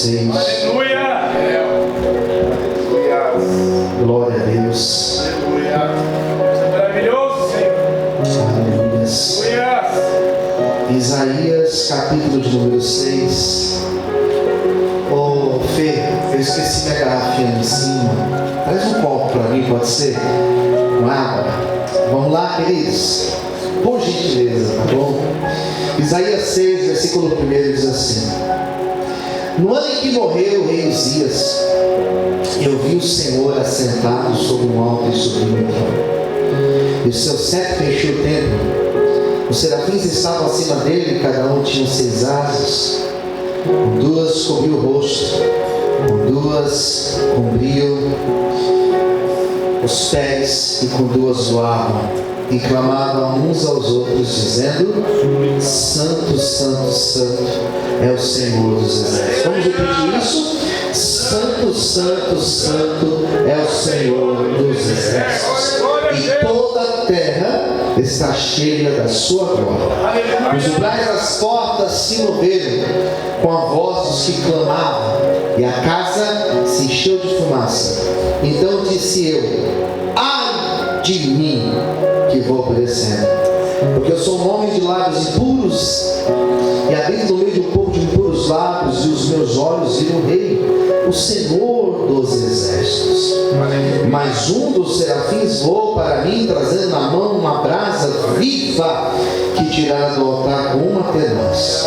vocês. Aleluia! Glória a Deus. Aleluia! Deus é maravilhoso, Senhor. Aleluia. Aleluia! Isaías, capítulo de número 6. Ô, Fê, eu esqueci minha garrafinha ali em cima. Traz um copo para mim, pode ser? Com água. Vamos lá, queridos? Por gentileza, tá bom? Isaías 6, versículo 1 diz assim: No ano em que morreu o rei Uzias, eu vi o Senhor assentado sobre um alto e sublime trono, e o seu cetro encheu o templo. Os serafins estavam acima dele, e cada um tinha 6 asas. Com 2 cobriu o rosto, com 2 cobriu os pés, e com 2 voavam. E clamavam uns aos outros, dizendo: Santo, Santo, Santo é o Senhor dos exércitos. Vamos repetir isso? Santo, Santo, Santo é o Senhor dos exércitos. E toda a terra está cheia da sua glória. Os umbrais das portas se moveram com a voz dos que clamavam, e a casa se encheu de fumaça. Então disse eu: ai de mim, que vou perecendo, porque eu sou um homem de lábios impuros, e habito no meio de um povo de impuros lábios, e os meus olhos viram o Rei, o Senhor dos exércitos. Mas um dos serafins voou para mim, trazendo na mão uma brasa viva, que tirara do altar com uma tenaz,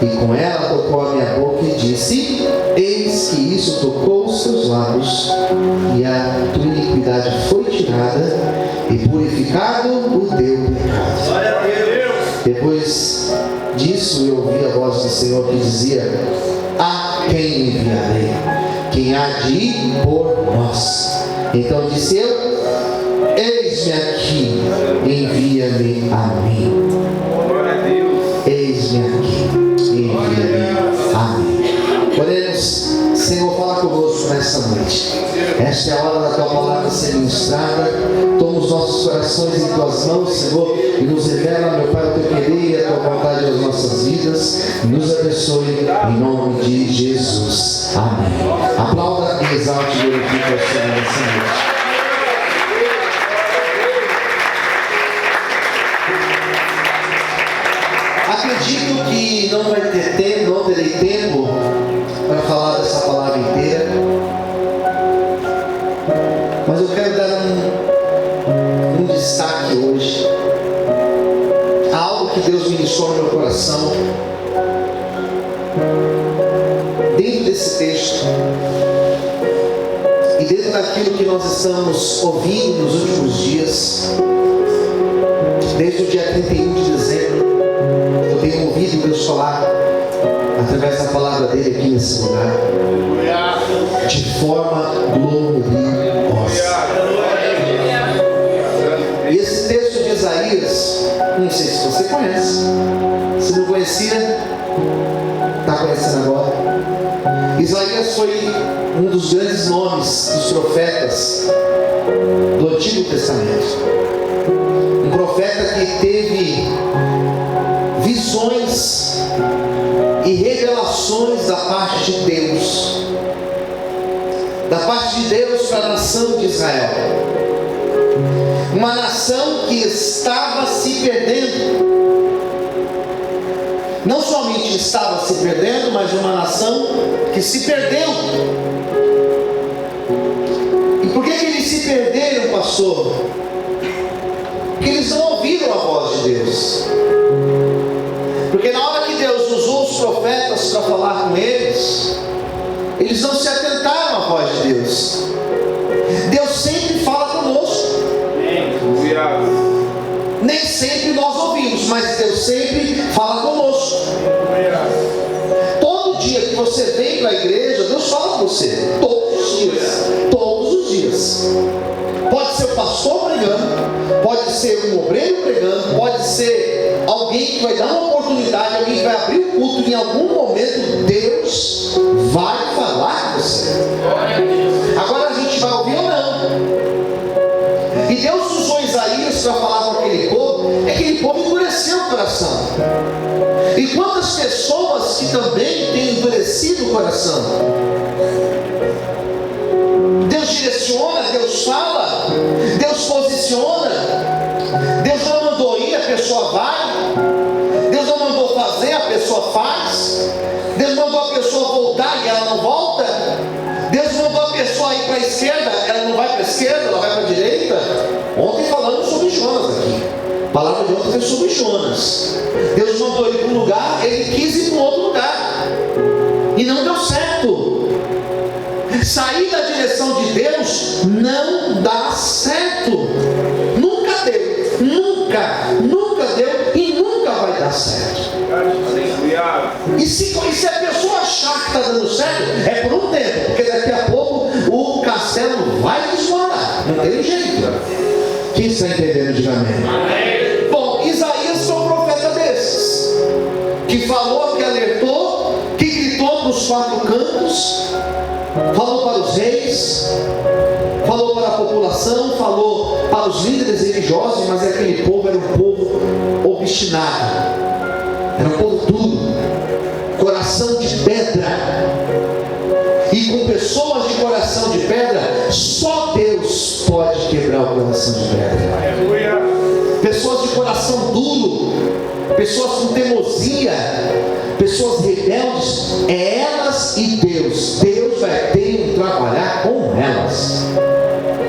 e com ela tocou a minha boca e disse: eis que isso tocou os seus lábios, e a tua iniquidade foi tirada, e purificado o teu pecado. Depois disso eu ouvi a voz do Senhor que dizia: a quem enviarei? Quem há de ir por nós? Então disse eu: eis-me aqui, envia-me a mim. Eis-me aqui, envia-me a mim. Oremos. Senhor, fala conosco nesta noite. Esta é a hora da tua palavra ser ministrada. Toma os nossos corações em tuas mãos, Senhor, e nos revela, meu Pai, o teu querer e a tua vontade nas nossas vidas. Nos abençoe em nome de Jesus. Amém. Aplauda e exalte e glorifique ao Senhor nessa noite. Acredito que não vai ter tempo, não terei tempo para falar dessa palavra inteira, mas eu quero dar um destaque hoje a algo que Deus ministrou no meu coração dentro desse texto e dentro daquilo que nós estamos ouvindo nos últimos dias. Desde o dia 31 de dezembro eu tenho ouvido Deus falar através da palavra dele aqui nesse lugar, de forma gloriosa. E esse texto de Isaías, não sei se você conhece, se não conhecia, está conhecendo agora. Isaías foi um dos grandes nomes dos profetas do Antigo Testamento, um profeta que teve visões e revelações da parte de Deus, para a nação de Israel, uma nação que estava se perdendo. Não somente estava se perdendo, mas uma nação que se perdeu. E por que eles se perderam, pastor? Porque eles não ouviram a voz de Deus. Porque na hora que Deus usou os profetas para falar com eles, eles não se atentaram à voz de Deus. Deus sempre fala conosco. Nem sempre nós ouvimos, mas Deus sempre fala conosco. Todo dia que você vem para a igreja, Deus fala com você. Todos os dias. Todos os dias. Pode ser o pastor pregando, pode ser um obreiro pregando, pode ser alguém que vai dar uma oportunidade, alguém que vai abrir o culto. Em algum momento Deus vai falar com você. Agora a gente vai ouvir ou não. E Deus usou Isaías para falar com aquele povo endureceu o coração. E quantas pessoas que também têm endurecido o do coração. Deus direciona, Deus fala, Deus posiciona. Deus não mandou ir, a pessoa vai. Deus não mandou fazer, a pessoa faz. Deus mandou a pessoa voltar e ela não volta. Deus mandou a pessoa ir para a esquerda, ela não vai para a esquerda, ela vai para a direita. Ontem falamos sobre Jonas aqui. A palavra de ontem foi sobre Jonas. Deus mandou ir para um lugar, ele quis ir para um outro lugar. E não deu certo. Sair da direção de Deus não dá certo. Nunca deu. Nunca deu e nunca vai dar certo. E se a pessoa achar que está dando certo, é por um tempo, porque daqui a pouco o castelo vai desmoronar. Não tem jeito. Quem está entendendo, diga amém. Bom, Isaías foi um profeta desses, que falou, que alertou, que gritou para os quatro cantos, falou para os reis, falou para a população, falou para os líderes religiosos, mas aquele povo era um povo obstinado, era um povo duro, coração de pedra. E com pessoas de coração de pedra, só Deus pode quebrar o coração de pedra. Pessoas de coração duro, pessoas com teimosia, pessoas rebeldes, é elas e Deus. Deus vai ter que trabalhar com elas.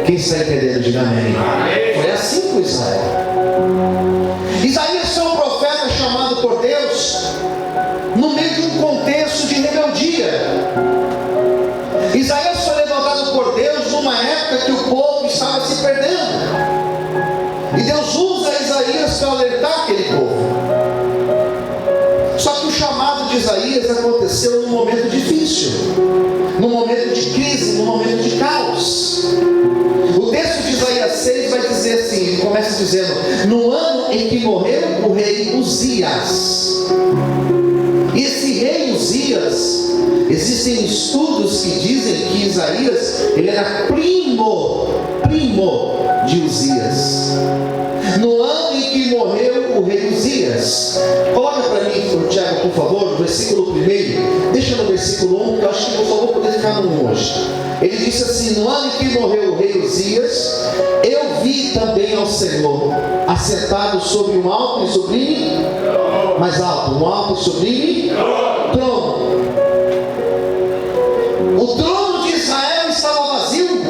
Quem está entendendo, diga amém. Foi assim com Israel. Isaías foi um profeta chamado por Deus no meio de um contexto de rebeldia. Isaías foi levantado por Deus numa época que o povo estava se perdendo. E Deus usa Isaías para alertar aquele povo. Só que o chamado de Isaías aconteceu num momento difícil, num momento de crise, num momento de caos. O texto de Isaías 6 vai dizer assim, ele começa dizendo: no ano em que morreu o rei Uzias. E esse rei Uzias, existem estudos que dizem que Isaías, ele era primo de Uzias. No ano em que morreu o rei Uzias. Coloca para mim, Tiago, por favor, no versículo 1. Deixa no versículo 1, que eu acho que eu só vou poder ficar no 1 hoje. Ele disse assim: no ano em que morreu o rei Uzias, eu vi também ao Senhor assentado sobre um alto e sublime, mais alto, um alto e sublime trono. O trono de Israel estava vazio.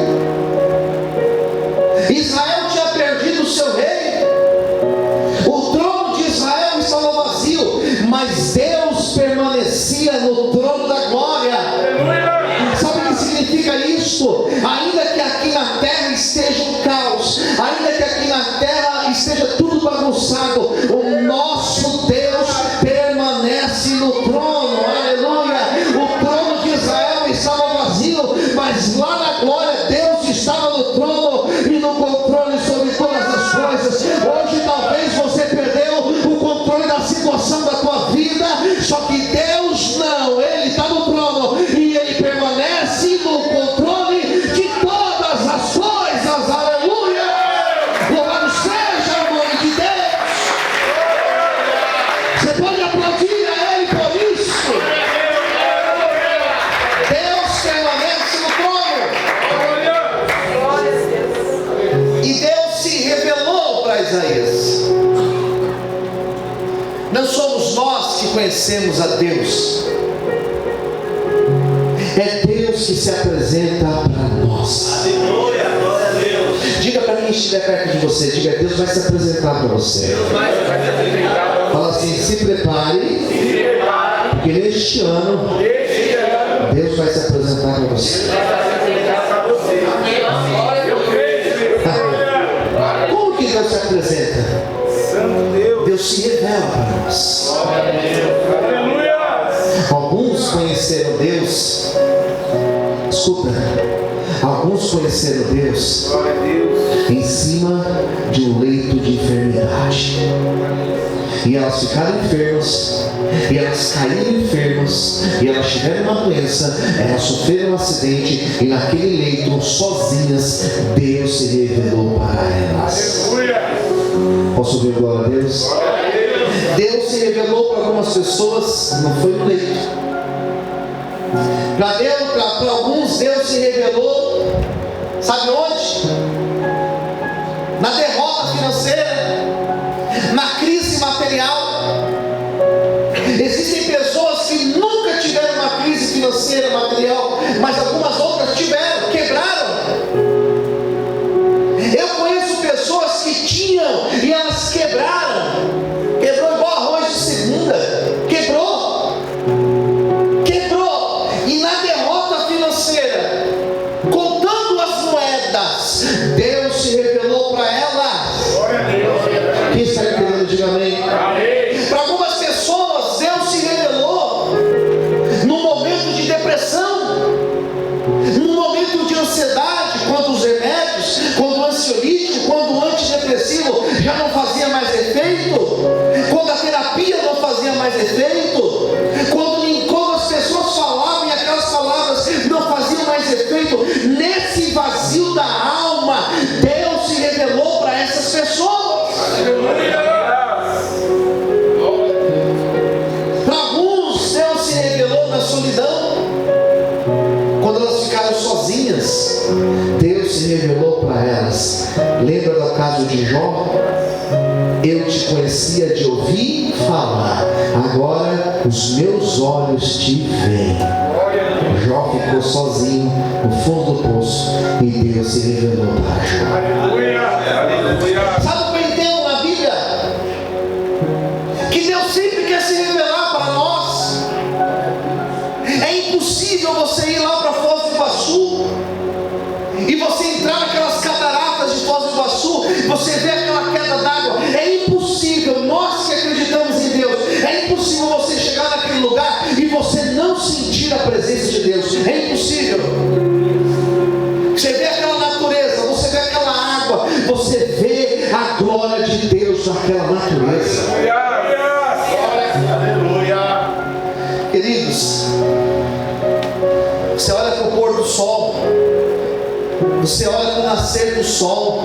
Israel tinha perdido o seu rei. O trono de Israel estava vazio, mas Deus permanecia no trono da glória. Sabe o que significa isso? Ainda que aqui na terra esteja um caos, ainda que aqui na terra esteja tudo bagunçado, o nosso Deus permanece no trono. Aleluia! O trono de Israel estava vazio, mas lá na glória Deus estava no trono e no controle sobre todas as coisas. Hoje talvez você perdeu o controle da situação da tua vida, só que Deus não, Ele está no trono e Ele permanece no controle de todas as coisas. Aleluia! Louvado seja o nome de Deus. Você pode aplaudir a Ele por isso. Deus permanece no trono. E Deus se revelou para Isaías. Não somos nós que conhecemos a Deus, é Deus que se apresenta para nós. Aleluia, glória a Deus. Diga para quem estiver perto de você, diga: Deus vai se apresentar para você. Fala assim: se prepare, porque neste ano Deus vai se apresentar para você. Como que Deus se apresenta? Deus se revela para nós. Alguns conheceram Deus. Escuta, alguns conheceram Deus em cima de um leito de enfermidade. E elas ficaram enfermas, e elas caíram enfermas, e elas tiveram uma doença, elas sofreram um acidente, e naquele leito, sozinhas, Deus se revelou para elas. Posso ouvir glória a Deus? Deus se revelou para algumas pessoas, não foi no leito. Para alguns Deus se revelou, sabe onde? Na derrota financeira, na crise material. Existem pessoas que nunca tiveram uma crise financeira, material, mas algumas outras tiveram, quebraram. Eu conheço pessoas que tinham e elas quebraram. Quebrou igual arroz de segunda. Quebrou. E na derrota financeira, contando as moedas, Deus se revelou para elas. Quem está entendendo, diga amém. Para algumas pessoas, Deus se revelou no momento de depressão, no momento de ansiedade, quando os remédios, quando o ansiolítico, quando o antidepressivo já não fazia mais efeito, quando a terapia não fazia mais efeito, quando as pessoas falavam e aquelas palavras não faziam mais efeito, nesse vazio da alma, Deus se revelou para essas pessoas. Para alguns, Deus se revelou na solidão, quando elas ficaram sozinhas. Deus se revelou para elas. Lembra do caso de Jó? Eu te conhecia de ouvir falar, agora os meus olhos te veem. Jó ficou sozinho no fundo do poço e Deus se revelou para Jó. Sabe o que eu entendo na Bíblia? Que Deus sempre quer se revelar para nós. É impossível você ir lá para Foz do Iguaçu e você entrar naquelas cataratas de Foz do Iguaçu, você vê aquela queda d'água. É impossível, nós que acreditamos em Deus, é impossível você chegar naquele lugar e você não sentir a presença de Deus. É impossível. Você vê aquela natureza, você vê aquela água, você vê a glória de Deus naquela natureza. Queridos, você olha para o pôr do sol, você olha para o nascer do sol,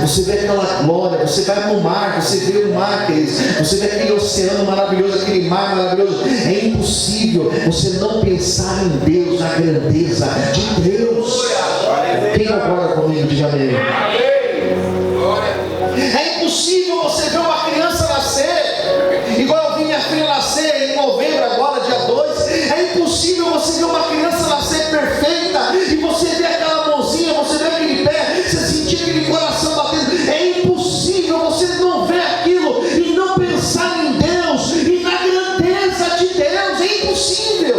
você vê aquela glória, você vai no mar, você vê o mar, queridos, você vê aquele oceano maravilhoso, aquele mar maravilhoso. É impossível você não pensar em Deus, na grandeza de Deus. Quem concorda comigo, diga amém. É impossível você ver uma criança nascer, igual eu vi minha filha nascer em novembro agora, dia 2. É impossível você ver uma criança nascer perfeita e você ver aquela mãozinha, você ver aquele pé, você sentir aquele coração batendo. É impossível você não ver aquilo e não pensar em Deus e na grandeza de Deus. É impossível,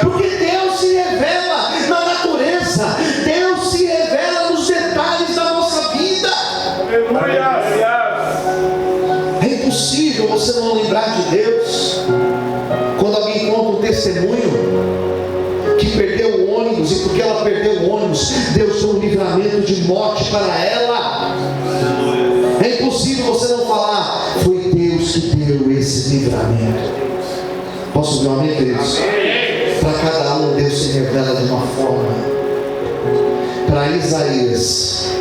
porque Deus se revela na natureza, Deus se revela nos detalhes da nossa vida. É impossível você não lembrar de Deus quando alguém conta um testemunho que perdeu o ônibus, e porque ela perdeu o ônibus, Deus deu um livramento de morte para ela. É impossível você não falar, foi Deus que deu esse livramento. Posso ouvir um amém, queridos? Para cada um, Deus se revela de uma forma. Para Isaías,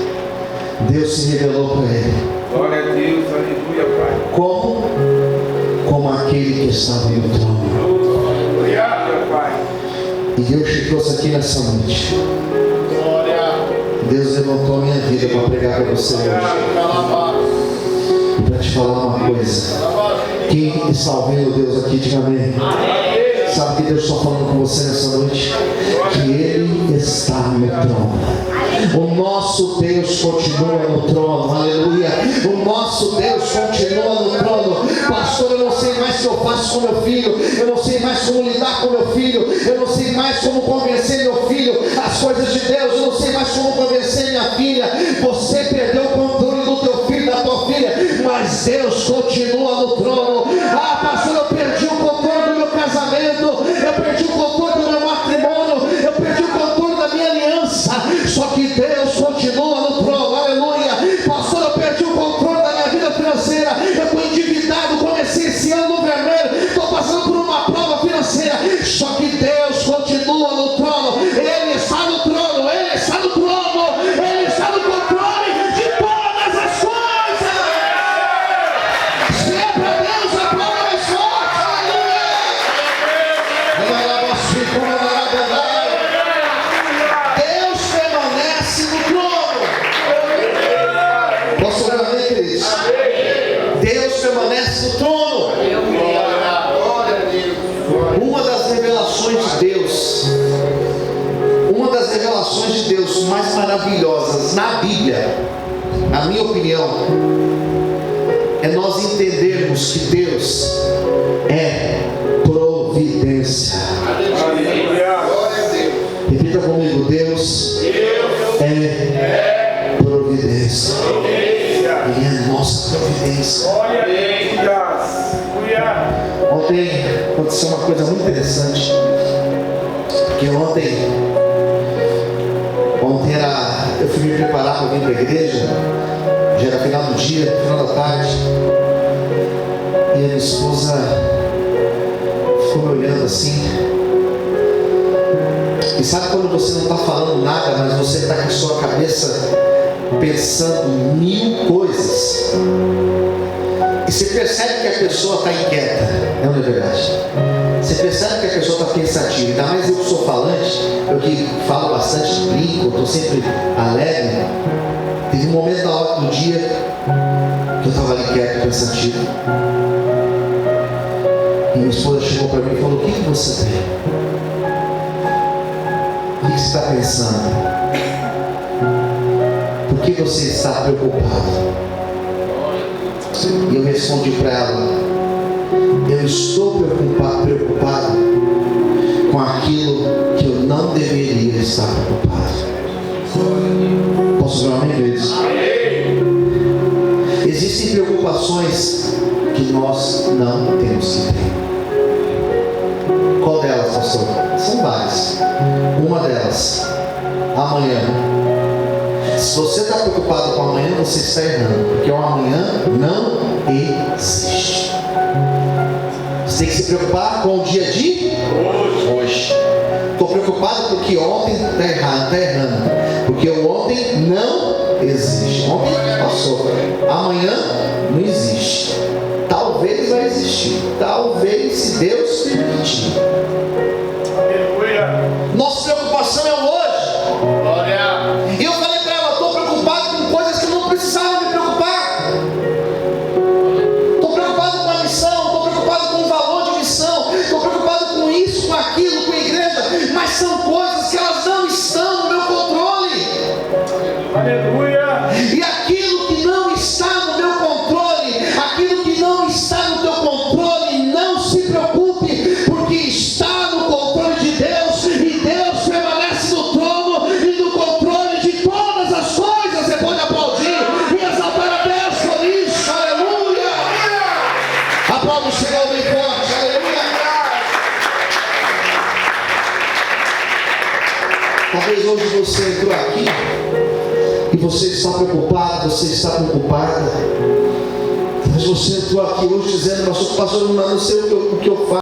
Deus se revelou para ele. Glória a Deus, aleluia, Pai. Como aquele que estava no trono. Obrigado, Pai. E Deus te trouxe aqui nessa noite. Deus levantou a minha vida para pregar para você hoje. E para te falar uma coisa. Quem está ouvindo Deus aqui, diga amém. Sabe que Deus está falando com você nessa noite? Que Ele está no trono. O nosso Deus continua no trono, aleluia. O nosso Deus continua no trono. Pastor, eu não sei mais o que eu faço com meu filho, eu não sei mais como lidar com meu filho, eu não sei mais como convencer meu filho às coisas de Deus, eu não sei mais como convencer minha filha. Você perdeu o controle do teu filho, da tua filha, mas Deus continua no trono. Ah, pastor, eu perdi o controle do meu casamento, eu perdi o controle do meu matrimônio, eu perdi o controle da minha aliança, só que Deus continua no trono, aleluia. Pastor, eu perdi o controle da minha vida financeira, eu estou endividado, comecei esse ano no vermelho, estou passando por uma prova financeira, só que Deus continua no trono. Ele está no trono, Ele está no trono, Ele está no controle. permanece no trono. Uma das revelações de Deus mais maravilhosas na Bíblia, na minha opinião, é nós entendermos que Deus é providência. Repita comigo: Deus é providência. Ele é a nossa providência. Ontem aconteceu uma coisa muito interessante. Porque ontem eu fui me preparar para vir para a igreja. Já era final do dia, final da tarde. E a minha esposa ficou me olhando assim. E sabe quando você não está falando nada, mas você está com a sua cabeça pensando mil coisas? E você percebe que a pessoa está inquieta, não é verdade? Você percebe que a pessoa está pensativa. Ainda mais eu que sou falante, eu que falo bastante, brinco, estou sempre alegre. Teve um momento da hora do dia que eu estava ali quieto, pensativo. E minha esposa chegou para mim e falou: o que você tem? O que você está pensando? Por que você está preocupado? E eu respondi para ela: eu estou preocupado com aquilo que eu não deveria estar preocupado. Posso ver um amém, queridos? Existem preocupações que nós não temos que ter. Qual delas, pastor? São várias. Uma delas, amanhã. Se você está preocupado com amanhã, você está errando, porque o amanhã não existe. Você tem que se preocupar com o dia de hoje. Estou preocupado porque ontem está errando, porque o ontem não existe. Ontem passou, amanhã não existe. Talvez vai existir, talvez, se Deus permitir. Nossa preocupação é o hoje. E eu falei para ela: estou preocupado com coisas que eu não precisava me preocupar. Estou preocupado com a missão, estou preocupado com o valor de missão, estou preocupado com isso, com aquilo, com a igreja, mas são coisas que elas não estão no meu controle. Aleluia. E aquilo que não está no meu controle, aquilo que não está no teu controle, não se preocupe, porque está no controle de Deus, e Deus permanece no trono e no controle de todas as coisas. Você pode aplaudir e exaltar a Deus por isso. Aleluia. Aplauda o Senhor bem forte. Aleluia. Talvez hoje você entrou aqui e você está preocupado, você está preocupada. Mas você entrou aqui hoje dizendo: pastor, não sei o que eu faço.